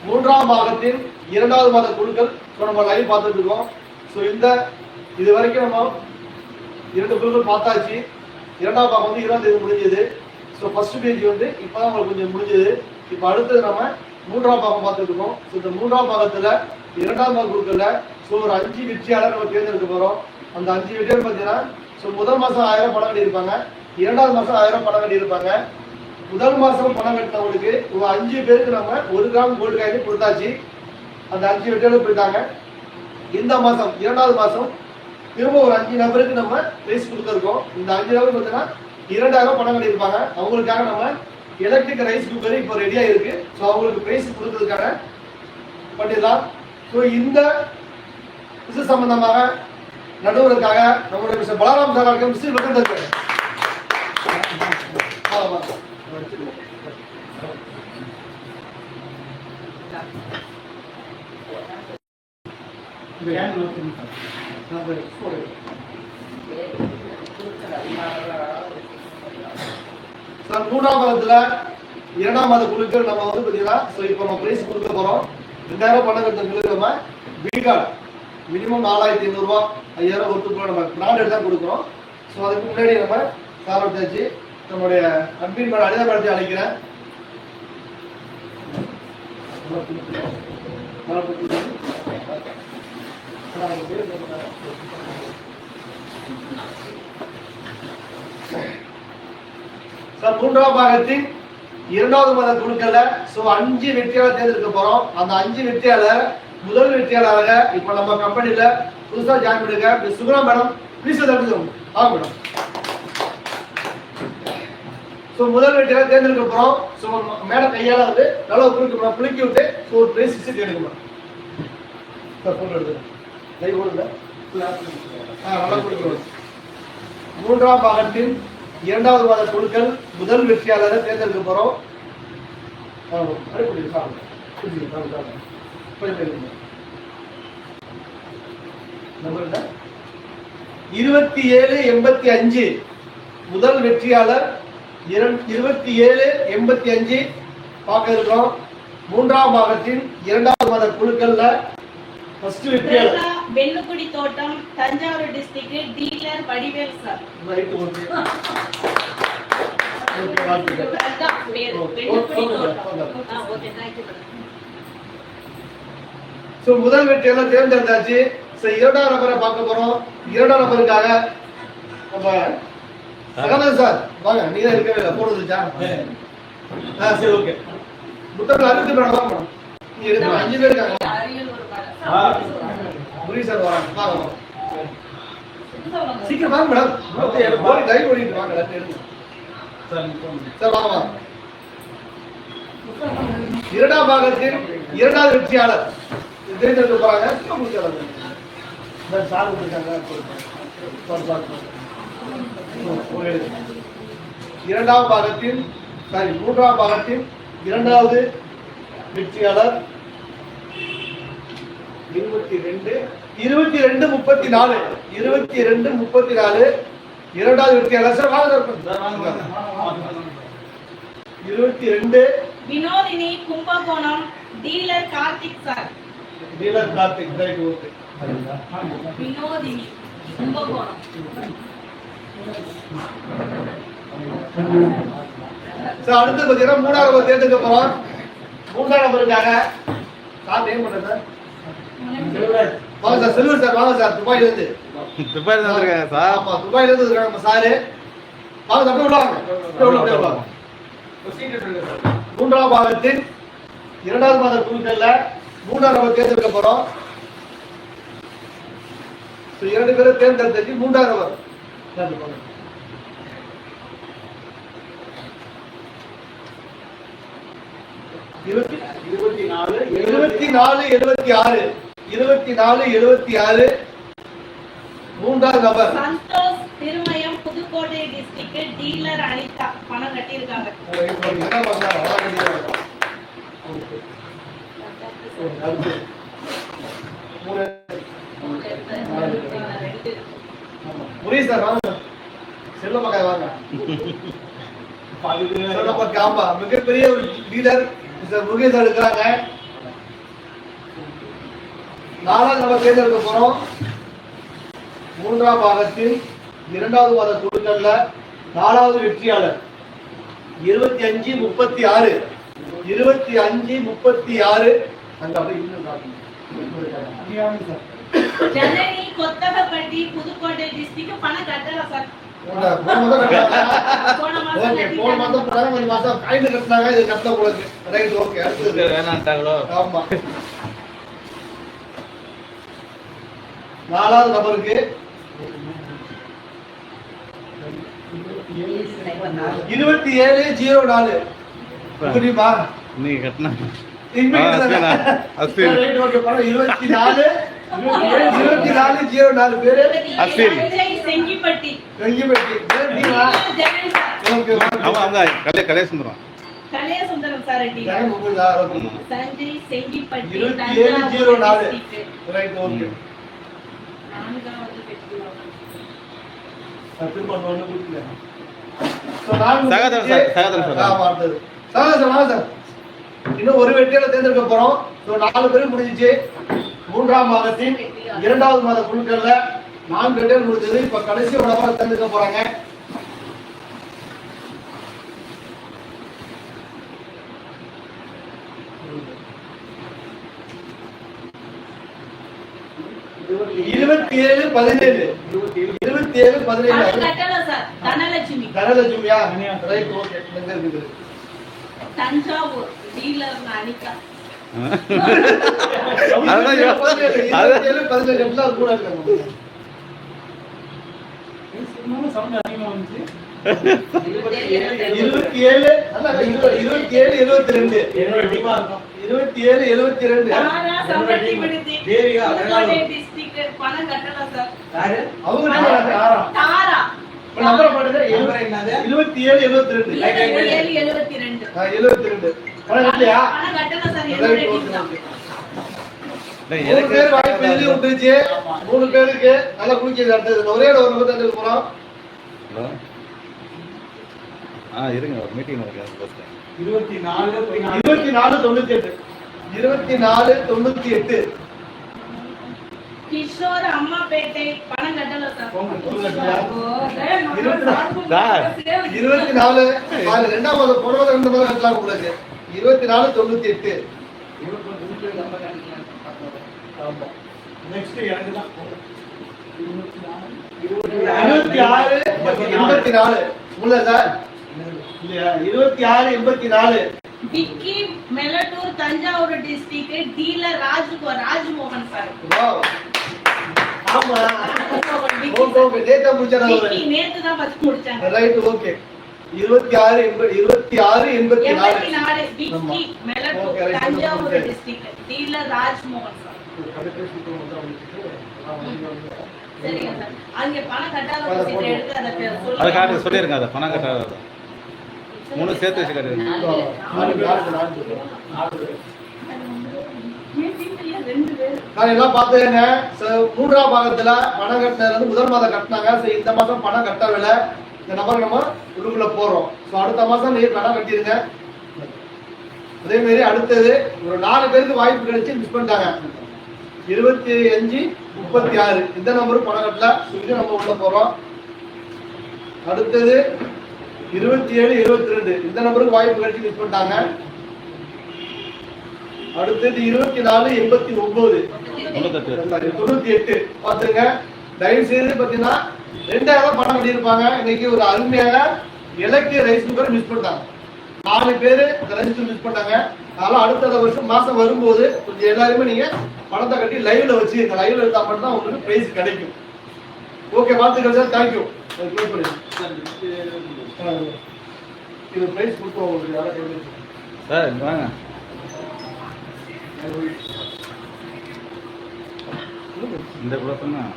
மூன்றாம் பாகத்தின் இரண்டாவது மாத குழுக்கள் நம்ம லைவ் பார்த்துட்டு இருக்கோம். ஸோ இது வரைக்கும் நம்ம 2 குழுக்கள் பார்த்தாச்சு. இரண்டாம் பாகம் வந்து 20 தேதி முடிஞ்சது. ஸோ ஃபர்ஸ்ட் பேஜ் வந்து இப்போதான் உங்களுக்கு கொஞ்சம் முடிஞ்சது. இப்போ அடுத்தது நம்ம மூன்றாம் பாகம் பார்த்துட்டு இருக்கோம். ஸோ இந்த மூன்றாம் பாகத்தில் இரண்டாம் பாக குழுக்கள்ல ஸோ ஒரு 5 வெற்றியாளர் நம்ம தேர்ந்தெடுக்க போகிறோம். அந்த 5 வெற்றியாளர் பார்த்தீங்கன்னா ஸோ முதல் மாதம் 1000 பணம் கட்டியிருப்பாங்க, இரண்டாவது மாதம் 1000 பணம் கட்டியிருப்பாங்க. முதல் மாதம் பணம் கட்டினவங்களுக்கு ஒரு 5 பேருக்கு நம்ம 1 கிராம் கோல்டு காயின் கொடுத்தாச்சு. அந்த 5 வெற்றியாளர் போயிட்டாங்க. இந்த மாதம் இரண்டாவது மாதம் திரும்ப ஒரு 5 நபருக்கு நம்ம பிரைஸ் கொடுத்துருக்கோம். இந்த 5 நபர் பார்த்தீங்கன்னா 2000 பணம் கட்டியிருப்பாங்க. அவங்களுக்காக நம்ம எலக்ட்ரிக் ரைஸ் குக்கர் இப்போ ரெடியாக இருக்கு. ஸோ அவங்களுக்கு பிரைஸ் கொடுத்ததுக்காக பண்ணிடலாம். ஸோ இந்த விஷயம் சம்பந்தமாக நடுவருக்காக நம்மளுடைய மிஸ்டர் பலராம் சார் அவர்கள் மிஸ்டர் வெல்கம் இருக்கு. மூன்றாம் பாகத்துல இரண்டாம் மாத குழுக்கள் நம்ம வந்து பாத்தீங்கன்னா இப்போ நம்ம பிரைஸ் கொடுக்க போறோம். 2000 பணம் கட்டுறவங்களுக்கு நம்ம வீகார்டு மினிமம் 4500 ரூபாய் 5000 ஒருத்தருக்கு நம்ம பிராண்டட் தான் கொடுக்குறோம். ஸோ அதுக்கு முன்னாடி நம்ம சாப்பிட்டாச்சு. நம்மளுடைய அட்மின் மேடம் அனிதா மேடத்தை அழைக்கிறேன். சார் மூன்றாம் பாகத்தின் இரண்டாவது மாத குழுக்கள்ல 5 வெற்றியாளர் தேர்ந்தெடுக்க போறோம். அந்த 5 வெற்றியாளர் முதல் வெற்றியாளராக இப்ப நம்ம கம்பெனில புதுசா ஜாயின் பண்ணிருக்க miss Suguna madam please madam. முதல் வெற்றியாளர் தேர்ந்தெடுக்க போறோம். மேடம் கையால வந்து நல்லா குளிக்கி விட்டு ஒரு பிரைஸ் எடுக்கணும். மூன்றாம் பாகத்தின் இரண்டாவது மாத குழுக்கள் முதல் வெற்றியாளரை தேர்ந்தெடுக்க போறோம். 2785 முதல் வெற்றியாளர் 2785 பார்க்க இருக்கிறோம். மூன்றாம் பாகத்தின் இரண்டாவது மாத குழுக்கள்ல ஃபர்ஸ்ட் வெற்றியாளர் வெள்ளுக்குடி தோட்டம் Thanjavur district dealer Vadivel sir. Right okay. முதல் வெற்றியாளர் தேர்ந்தெடுத்தாச்சு. இரண்டாம் நபரை பார்க்க போறோம். இரண்டாம் நபருக்காக நம்ம சகந்தன் சார் வாங்க. நீங்க இருக்கவே இல்லை போடுறதுச்சா? சரி ஓகே. புத்தகம் அறுத்து மேடம் வாங்க மேடம். நீங்க இருக்கு 5 பேர் இருக்காங்க. புரி சார் வாங்க வாங்க சீக்கிரம் வாங்க மேடம். லைவ் ஓடிட்டு வாங்க எடுங்க சார் வாங்க வாங்க. இரண்டாம் பாகத்தில் இரண்டாவது வெற்றியாளர் தேர்ந்தெடுக்க போறாங்க. சார் இரண்டாம் பாகத்தின் மூன்றாம் பாகத்தின் இரண்டாவது வெற்றியாளர் 2234 இரண்டாவது வெற்றியாளர் சார் வாங்க. 22 Vinodhini Kumbakonam dealer Karthik sir. Dealer Karthik right okay. Vinodhini Kumbakonam. Sir அடுத்து பாத்தீங்கன்னா மூணாவது தேர்ந்தெடுக்க போறோம். மூன்றாம் நபருக்காக சார் நேம் பண்ணுங்க சார். வாங்க சார் செல்வர் சார் வாங்க சார். துபாயில இருந்து வந்திருக்காங்க சார். ஆமா துபாயில இருந்து இருக்காங்க நம்ம சார். வாங்க சார் உள்ள வாங்க. உள்ள வாங்க. மூன்றாம் பாகத்தின் இரண்டாவது மாத குழுக்கள்ல மூன்றாம் நபர் தேர்ந்தெடுக்க போறோம். 2 பேரை தேர்ந்தெடுத்து மூன்றாம் நபர் 2476 மூன்றாவது நபர் சந்தோஷ் திருமயம் புதுக்கோட்டை டிஸ்ட்ரிக்ட் டீலர் அனிதா பணம் கட்டி இருக்காங்க. புரியுது சார் வாங்க செல்ல மக்காய் வாங்க. நமக்கு ஆமா மிகப்பெரிய ஒரு டீலர் மிஸ்டர் முருகேசன் இருக்கிறாங்க. நாலாவது நம்ம தேர்ந்தெடுக்க போறோம். மூன்றாம் பாகத்தில் இரண்டாவது மாத குழுக்கள்ல நாலாவது வெற்றியாளர் 25-36 25-36 அங்க அப்படியே ஜனனி கொத்தகப்பட்டி புதுக்கோட்டை டிஸ்ட்ரிக்ட் பணம் கட்டல சார். போன மாதம் பிராமணி மாதம் காயின் கட்டினாங்க, இது கட்ட கூடாது. Right, okay. அடுத்தது வேணான்ட்டாங்களோ? ஆமா. நாலாவது நபருக்கு 27-04 புரியுமா? நீங்க கட்டினா ரைட், ஓகே. பரவாயில்ல. 24-04 பேரு அஸ்வின். செங்கிப்பட்டி வெங்கிப்பட்டி. நீங்களா? ஜனனி சார். ஓகே, ஆமா அவங்க Kalaiyasundaram. Kalaiyasundaram sir Reddy. Janani Mukunda. Sanjay Sengipatti 27-04 right, okay. நான்காவது வெற்றியாளர். திரும்ப ஒண்ணு கொடுக்கல. சகோதரன் சார், சகோதரன் சார். ஆமா, அடுத்தது. சகோதரன் வாங்க சார். இன்னும் ஒரு வெற்றியாளர் தேர்ந்தெடுக்க போறோம். 4 பேரும் முடிஞ்சிச்சு. மூன்றாம் மாதத்தின் இரண்டாவது மாத குழுக்கள்ல 4 வெற்றியாளர் முடிஞ்சது. இப்ப கடைசி ஒரு நபரை தேர்ந்தெடுக்க போறாங்க. இருபத்தி ஏழு 17 பணம் கட்டல சார். தனலட்சுமி தனலட்சுமியா? Right, okay. எங்க இருக்குது? தஞ்சாவூர் டீலர் அனிகா. அதான் 27-17 எல்லாம் கூட இருக்காங்க. 27 அல்ல 27-72 27-72 தாரா சம்பட்டி விடுதி புதுக்கோட்டை டிஸ்ட்ரிக்ட் பணம் கட்டல சார். அவங்க தாரா நம்பர் பாருங்க. 27-72 72 72 பணம் கட்டலையா? பணம் கட்டல சார். என்னோட டீம் தான். 3 பேர் வாய்ப்பு எழுதி விட்டுருச்சு. 3 பேருக்கு நல்லா குளிக்கிறது. அடுத்தது ஒரே ஒரு நம்பர் தேர்ந்தெடுக்க போறோம். இருங்க, ஒரு மீட்டிங் இருக்கு. 24-98 24-98 கிஷோர் அம்மாபேட்டை பணம் கட்டல சார். 24 பாரு, ரெண்டாம் மாதம் போன மாதம் 2 மாதம் கட்டலாம் உங்களுக்கு. 24-98 ஆமா. நெக்ஸ்ட் எனக்கு தான் 26-84 உள்ள சார் இல்லையா? 26-84 Vicky Melattur Thanjavur district dealer Rajmohan sir. Wow. ஆமா. ஓகே, டேட்டா முடிச்சாங்க. விக்கி நேத்து தான் பத்தி முடிச்சாங்க. Right, okay. 26-84 Vicky Melattur Thanjavur district dealer Rajmohan sir. சரிங்க சார். அங்க பணம் கட்டாத ரசீது எடுத்து அத அதை சொல்லுங்க. காட்டு சொல்லிருங்க. அதை பணம் கட்டாத 3 சேர்த்து வச்சு காட்டுங்க. நான் எல்லாம் பார்த்தேங்க. மூன்றாம் பாகத்துல பணம் கட்டினது வந்து முதல் மாதம் கட்டினாங்க. இந்த மாதம் பணம் கட்டவில்லை. இந்த நம்பர் நம்ம உள்ளுக்குள்ள போறோம். அடுத்த மாதம் நீங்க பணம் கட்டிருங்க. அதே மாதிரி அடுத்தது ஒரு 4 பேருக்கு வாய்ப்பு கிடைச்சு மிஸ் பண்ணிட்டாங்க. 25-36 இந்த நம்பரும் பணம் கட்டல. இது நம்ம உள்ள போறோம். அடுத்தது 27-72 இந்த நம்பருக்கு வாய்ப்பு கிடைச்சு மிஸ் பண்ணிட்டாங்க. அடுத்தது 24-89 98 பாத்துங்க. தயவு செய்து பாத்தீங்கன்னா 2000 பணம் கட்டியிருப்பாங்க. இன்னைக்கு ஒரு அருமையான இலக்கிய ரைஸ் குக்கர் மிஸ் பண்ணிட்டாங்க. 4 பேர் இந்த ரைஸ் மிஸ் பண்ணிட்டாங்க. அதனால அடுத்த வருஷம் மாசம் வரும்போது கொஞ்சம் எல்லாருமே நீங்க பணத்தை கட்டி லைவ்ல வச்சு இந்த லைவ்ல எடுத்தா மட்டும் தான் உங்களுக்கு பிரைஸ் கிடைக்கும். ஓகே, வாழ்த்துக்கள் சார். தேங்க்யூ. இது பிரைஸ் கொடுப்போம் உங்களுக்கு. யாராவது சார் இங்க வாங்க. இந்த குழப்பம் தான்.